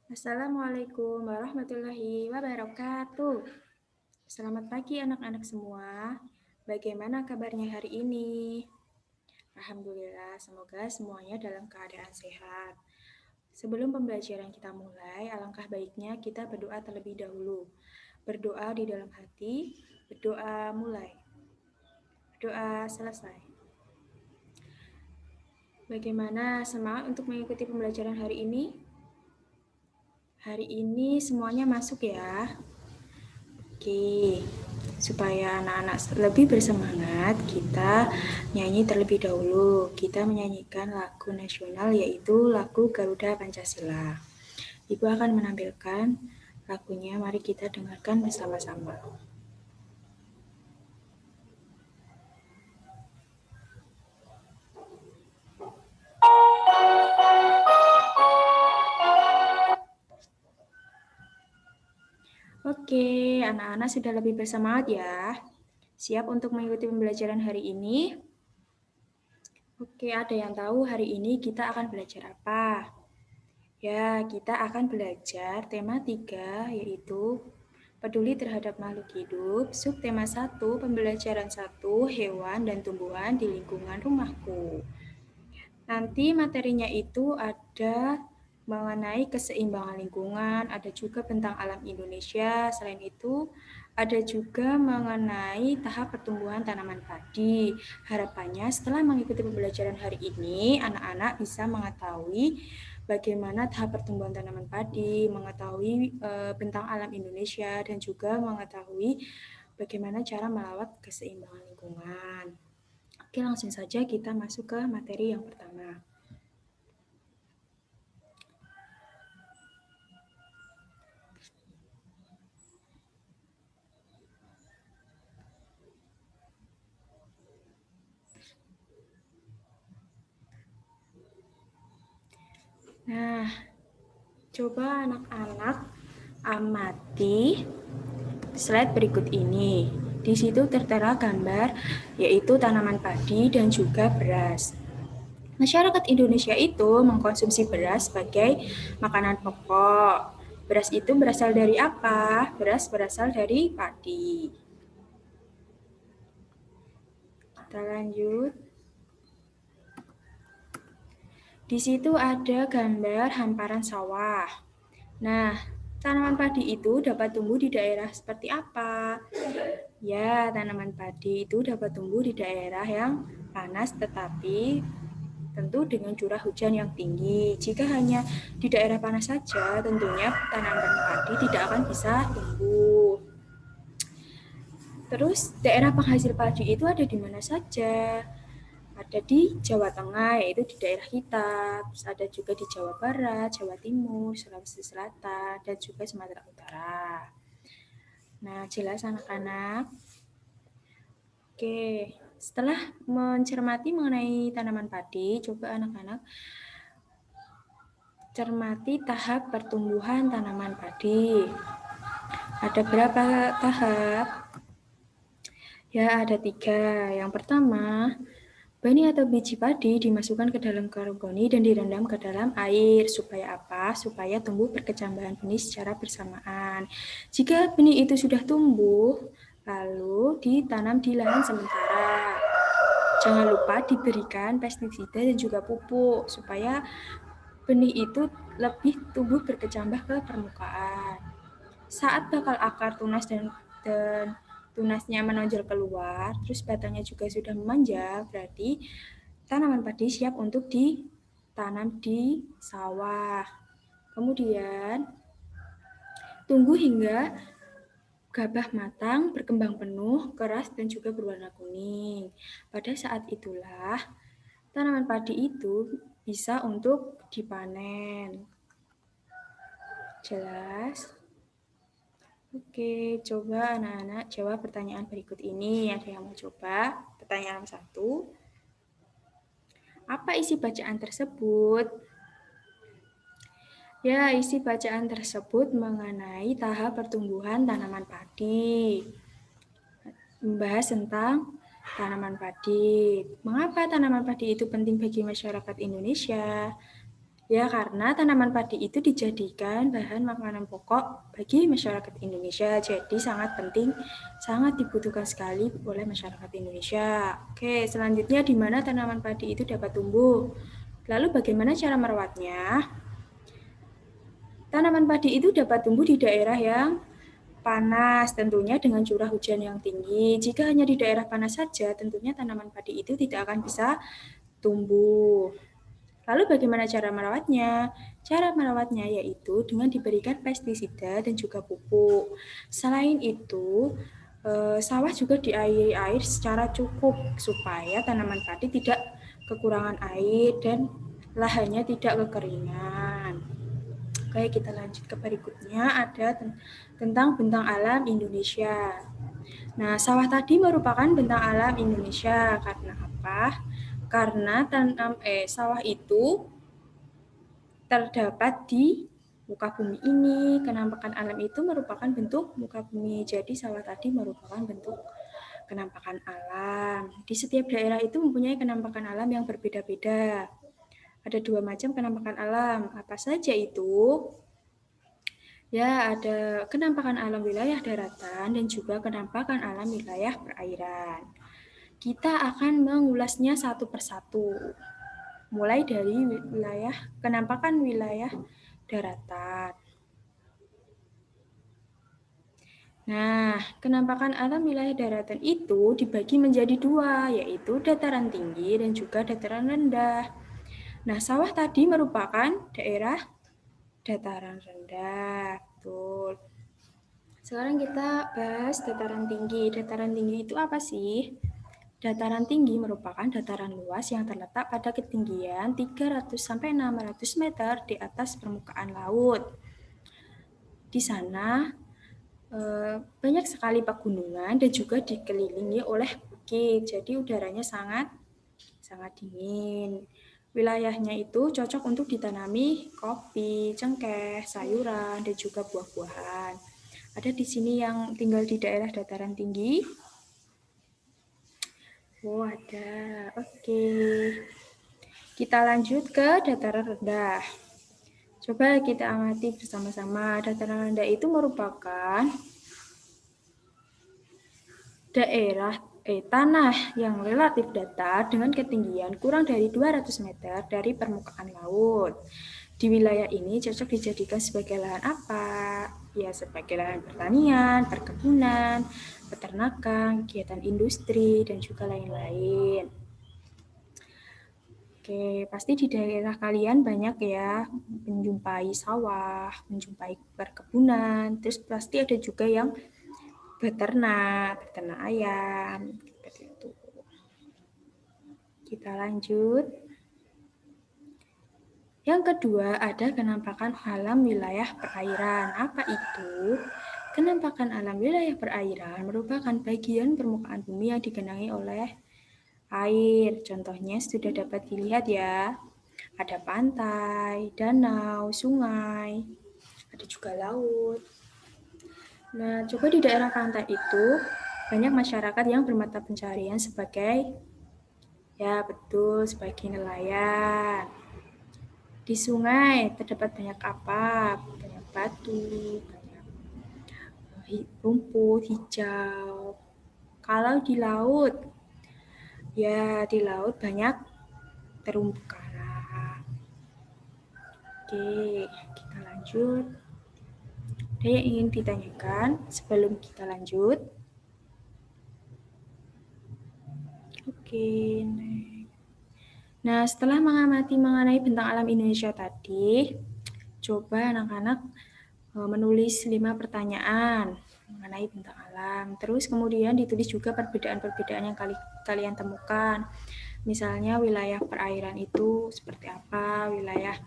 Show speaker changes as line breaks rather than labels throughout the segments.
Assalamualaikum warahmatullahi wabarakatuh. Selamat pagi anak-anak semua. Bagaimana kabarnya hari ini? Alhamdulillah, semoga semuanya dalam keadaan sehat. Sebelum pembelajaran kita mulai, alangkah baiknya kita berdoa terlebih dahulu. Berdoa di dalam hati, berdoa mulai, berdoa selesai. Bagaimana semangat untuk mengikuti pembelajaran hari ini? Hari ini semuanya masuk ya. Oke, supaya anak-anak lebih bersemangat, kita nyanyi terlebih dahulu. Kita menyanyikan lagu nasional yaitu lagu Garuda Pancasila. Ibu akan menampilkan lagunya, mari kita dengarkan bersama-sama. Oke, anak-anak sudah lebih bersemangat ya. Siap untuk mengikuti pembelajaran hari ini? Oke, ada yang tahu hari ini kita akan belajar apa? Ya, kita akan belajar tema 3, yaitu peduli terhadap makhluk hidup, subtema 1, pembelajaran 1, hewan dan tumbuhan di lingkungan rumahku. Nanti materinya itu ada mengenai keseimbangan lingkungan, ada juga tentang alam Indonesia. Selain itu, ada juga mengenai tahap pertumbuhan tanaman padi. Harapannya setelah mengikuti pembelajaran hari ini, anak-anak bisa mengetahui bagaimana tahap pertumbuhan tanaman padi, mengetahui tentang alam Indonesia, dan juga mengetahui bagaimana cara melawat keseimbangan lingkungan. Oke, langsung saja kita masuk ke materi yang pertama. Nah, coba anak-anak amati slide berikut ini. Di situ tertera gambar yaitu tanaman padi dan juga beras. Masyarakat Indonesia itu mengkonsumsi beras sebagai makanan pokok. Beras itu berasal dari apa? Beras berasal dari padi. Kita lanjut. Di situ ada gambar hamparan sawah. Nah, tanaman padi itu dapat tumbuh di daerah seperti apa? Ya, tanaman padi itu dapat tumbuh di daerah yang panas tetapi tentu dengan curah hujan yang tinggi. Jika hanya di daerah panas saja, tentunya tanaman padi tidak akan bisa tumbuh. Terus daerah penghasil padi itu ada di mana saja? Ada di Jawa Tengah, yaitu di daerah kita. Terus ada juga di Jawa Barat, Jawa Timur, Sulawesi Selatan, dan juga Sumatera Utara. Nah, jelas anak-anak? Oke, setelah mencermati mengenai tanaman padi, coba anak-anak cermati tahap pertumbuhan tanaman padi. Ada berapa tahap? Ya, ada 3. Yang pertama, benih atau biji padi dimasukkan ke dalam karung goni dan direndam ke dalam air. Supaya apa? Supaya tumbuh berkecambahan benih secara bersamaan. Jika benih itu sudah tumbuh, lalu ditanam di lahan sementara. Jangan lupa diberikan pestisida dan juga pupuk supaya benih itu lebih tumbuh berkecambah ke permukaan. Saat bakal akar tunas dan tunasnya menonjol keluar, terus batangnya juga sudah memanjang, berarti tanaman padi siap untuk ditanam di sawah. Kemudian tunggu hingga gabah matang, berkembang penuh, keras, dan juga berwarna kuning. Pada saat itulah tanaman padi itu bisa untuk dipanen. Jelas? Oke, coba anak-anak jawab pertanyaan berikut ini. Ada yang mau coba? Pertanyaan 1. Apa isi bacaan tersebut? Ya, isi bacaan tersebut mengenai tahap pertumbuhan tanaman padi. Membahas tentang tanaman padi. Mengapa tanaman padi itu penting bagi masyarakat Indonesia? Ya, karena tanaman padi itu dijadikan bahan makanan pokok bagi masyarakat Indonesia. Jadi sangat penting, sangat dibutuhkan sekali oleh masyarakat Indonesia. Oke, selanjutnya di mana tanaman padi itu dapat tumbuh? Lalu bagaimana cara merawatnya? Tanaman padi itu dapat tumbuh di daerah yang panas, tentunya dengan curah hujan yang tinggi. Jika hanya di daerah panas saja, tentunya tanaman padi itu tidak akan bisa tumbuh. Lalu bagaimana cara merawatnya? Cara merawatnya yaitu dengan diberikan pestisida dan juga pupuk. Selain itu, sawah juga diairi air secara cukup supaya tanaman padi tidak kekurangan air dan lahannya tidak kekeringan. Oke, kita lanjut ke berikutnya, ada tentang bentang alam Indonesia. Nah, sawah tadi merupakan bentang alam Indonesia. Karena apa? Karena sawah itu terdapat di muka bumi ini. Kenampakan alam itu merupakan bentuk muka bumi. Jadi sawah tadi merupakan bentuk kenampakan alam. Di setiap daerah itu mempunyai kenampakan alam yang berbeda-beda. Ada 2 macam kenampakan alam. Apa saja itu? Ya, ada kenampakan alam wilayah daratan dan juga kenampakan alam wilayah perairan. Kita akan mengulasnya satu persatu. Mulai dari kenampakan wilayah daratan. Nah, kenampakan alam wilayah daratan itu dibagi menjadi 2, yaitu dataran tinggi dan juga dataran rendah. Nah, sawah tadi merupakan daerah dataran rendah. Betul. Sekarang kita bahas dataran tinggi. Dataran tinggi itu apa sih? Dataran tinggi merupakan dataran luas yang terletak pada ketinggian 300-600 meter di atas permukaan laut. Di sana banyak sekali pegunungan dan juga dikelilingi oleh bukit. Jadi udaranya sangat dingin. Wilayahnya itu cocok untuk ditanami kopi, cengkeh, sayuran, dan juga buah-buahan. Ada di sini yang tinggal di daerah dataran tinggi? Oh, ada. Oke. Kita lanjut ke dataran rendah. Coba kita amati bersama-sama. Dataran rendah itu merupakan tanah yang relatif datar dengan ketinggian kurang dari 200 meter dari permukaan laut. Di wilayah ini cocok dijadikan sebagai lahan apa? Ya, sebagai lahan pertanian, perkebunan, peternakan, kegiatan industri, dan juga lain-lain. Oke, pasti di daerah kalian banyak ya menjumpai sawah, menjumpai perkebunan, terus pasti ada juga yang beternak ayam, seperti itu. Kita lanjut. Yang kedua ada kenampakan alam wilayah perairan. Apa itu? Kenampakan alam wilayah perairan merupakan bagian permukaan bumi yang digenangi oleh air. Contohnya sudah dapat dilihat ya. Ada pantai, danau, sungai, ada juga laut. Nah, coba di daerah pantai itu banyak masyarakat yang bermata pencarian sebagai, ya betul, sebagai nelayan. Di sungai terdapat banyak apa? Banyak batu, banyak rumput hijau. Kalau di laut, ya di laut banyak terumbu karang. Oke, kita lanjut. Ada yang ingin ditanyakan sebelum kita lanjut? Oke, nah setelah mengamati mengenai bentang alam Indonesia tadi, coba anak-anak menulis 5 pertanyaan mengenai bentang alam. Terus kemudian ditulis juga perbedaan-perbedaan yang kalian temukan. Misalnya wilayah perairan itu seperti apa, wilayah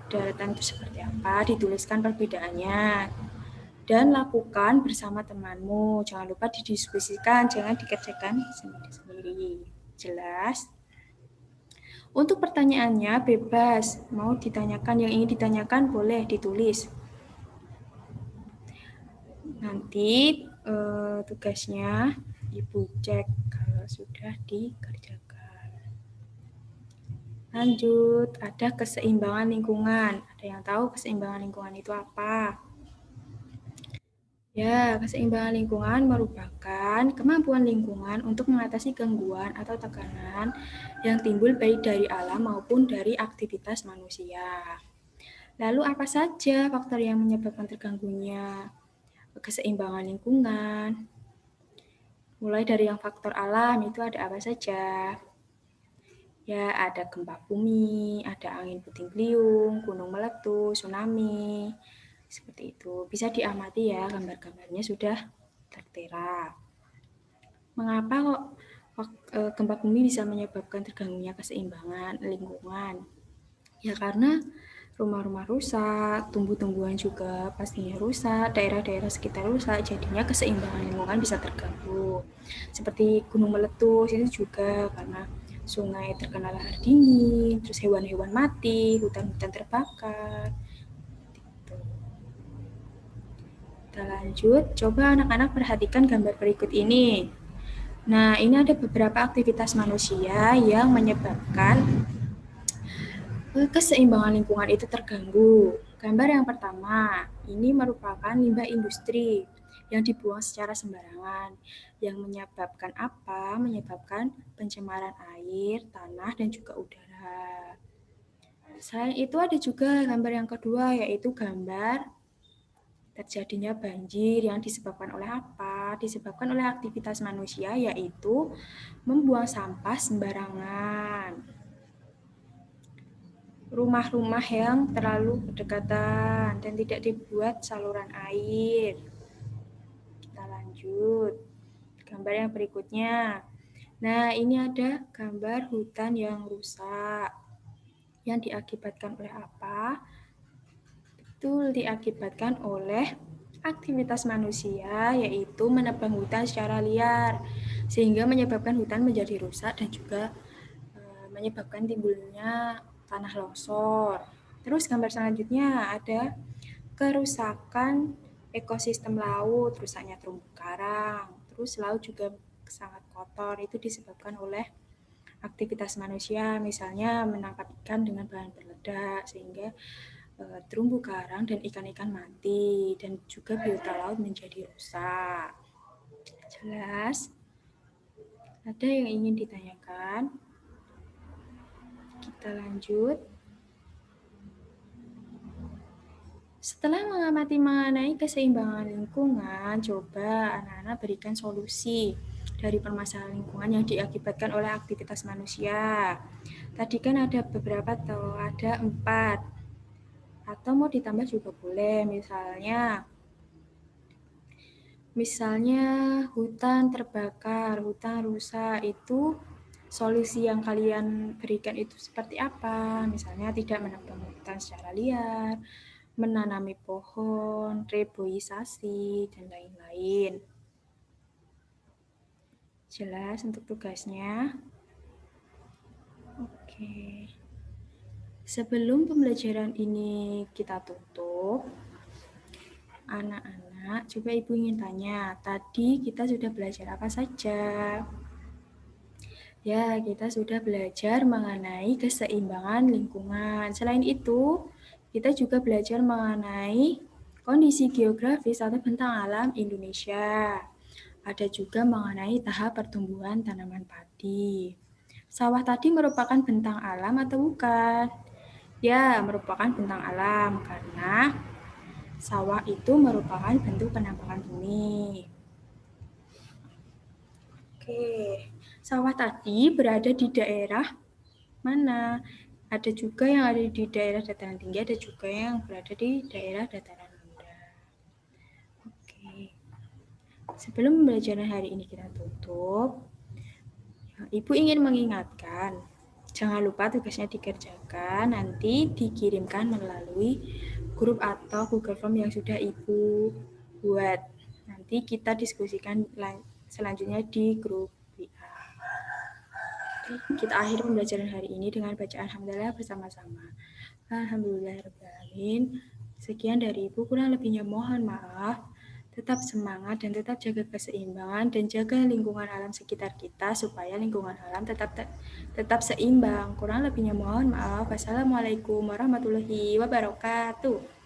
daratan itu seperti apa, dituliskan perbedaannya. Dan lakukan bersama temanmu. Jangan lupa didiskusikan, jangan dikerjakan sendiri-sendiri. Jelas? Untuk pertanyaannya bebas, mau ditanyakan yang ingin ditanyakan boleh ditulis. Nanti tugasnya Ibu cek kalau sudah dikerjakan. Lanjut, ada keseimbangan lingkungan. Ada yang tahu keseimbangan lingkungan itu apa? Ya, keseimbangan lingkungan merupakan kemampuan lingkungan untuk mengatasi gangguan atau tekanan yang timbul baik dari alam maupun dari aktivitas manusia. Lalu apa saja faktor yang menyebabkan terganggunya keseimbangan lingkungan? Mulai dari yang faktor alam itu ada apa saja? Ya, ada gempa bumi, ada angin puting beliung, gunung meletus, tsunami, seperti itu. Bisa diamati ya, gambar-gambarnya sudah tertera. Mengapa kok gempa bumi bisa menyebabkan terganggunya keseimbangan lingkungan? Ya karena rumah-rumah rusak, tumbuh-tumbuhan juga pastinya rusak, daerah-daerah sekitar rusak, jadinya keseimbangan lingkungan bisa terganggu. Seperti gunung meletus itu juga karena sungai terkena lahar dingin, terus hewan-hewan mati, hutan-hutan terbakar. Gitu. Kita lanjut, coba anak-anak perhatikan gambar berikut ini. Nah, ini ada beberapa aktivitas manusia yang menyebabkan keseimbangan lingkungan itu terganggu. Gambar yang pertama, ini merupakan limbah industri yang dibuang secara sembarangan. Yang menyebabkan apa? Menyebabkan pencemaran air, tanah, dan juga udara. Selain itu ada juga gambar yang kedua, yaitu gambar terjadinya banjir yang disebabkan oleh apa? Disebabkan oleh aktivitas manusia, yaitu membuang sampah sembarangan. Rumah-rumah yang terlalu berdekatan dan tidak dibuat saluran air. Kita lanjut. Gambar yang berikutnya. Nah, ini ada gambar hutan yang rusak. Yang diakibatkan oleh apa? Betul, diakibatkan oleh aktivitas manusia, yaitu menebang hutan secara liar, sehingga menyebabkan hutan menjadi rusak dan juga menyebabkan timbulnya tanah longsor. Terus gambar selanjutnya ada kerusakan ekosistem laut, rusaknya terumbu karang. Terus laut juga sangat kotor, itu disebabkan oleh aktivitas manusia, misalnya menangkap ikan dengan bahan peledak sehingga terumbu karang dan ikan-ikan mati dan juga biota laut menjadi rusak. Jelas? Ada yang ingin ditanyakan? Kita lanjut. Setelah mengamati mengenai keseimbangan lingkungan, coba anak-anak berikan solusi dari permasalahan lingkungan yang diakibatkan oleh aktivitas manusia. Tadi kan ada beberapa tuh, ada 4. Atau mau ditambah juga boleh, misalnya hutan terbakar, hutan rusak, itu solusi yang kalian berikan itu seperti apa? Misalnya tidak menebang hutan secara liar, menanami pohon, reboisasi, dan lain-lain. Jelas untuk tugasnya? Oke. Sebelum pembelajaran ini kita tutup, anak-anak, coba Ibu ingin tanya, tadi kita sudah belajar apa saja? Ya, kita sudah belajar mengenai keseimbangan lingkungan. Selain itu, kita juga belajar mengenai kondisi geografis atau bentang alam Indonesia. Ada juga mengenai tahap pertumbuhan tanaman padi. Sawah tadi merupakan bentang alam atau bukan? Ya, merupakan bentang alam karena sawah itu merupakan bentuk penampakan bumi. Oke, sawah tadi berada di daerah mana? Ada juga yang ada di daerah dataran tinggi, ada juga yang berada di daerah dataran rendah. Oke. Sebelum pembelajaran hari ini kita tutup, Ibu ingin mengingatkan, jangan lupa tugasnya dikerjakan, nanti dikirimkan melalui grup atau Google Form yang sudah Ibu buat. Nanti kita diskusikan selanjutnya di grup WA. Kita akhiri pembelajaran hari ini dengan bacaan Alhamdulillah bersama-sama. Alhamdulillahirrahmanirrahim. Sekian dari Ibu, kurang lebihnya mohon maaf. Tetap semangat dan tetap jaga keseimbangan dan jaga lingkungan alam sekitar kita supaya lingkungan alam tetap seimbang. Kurang lebihnya mohon maaf. Wassalamualaikum warahmatullahi wabarakatuh.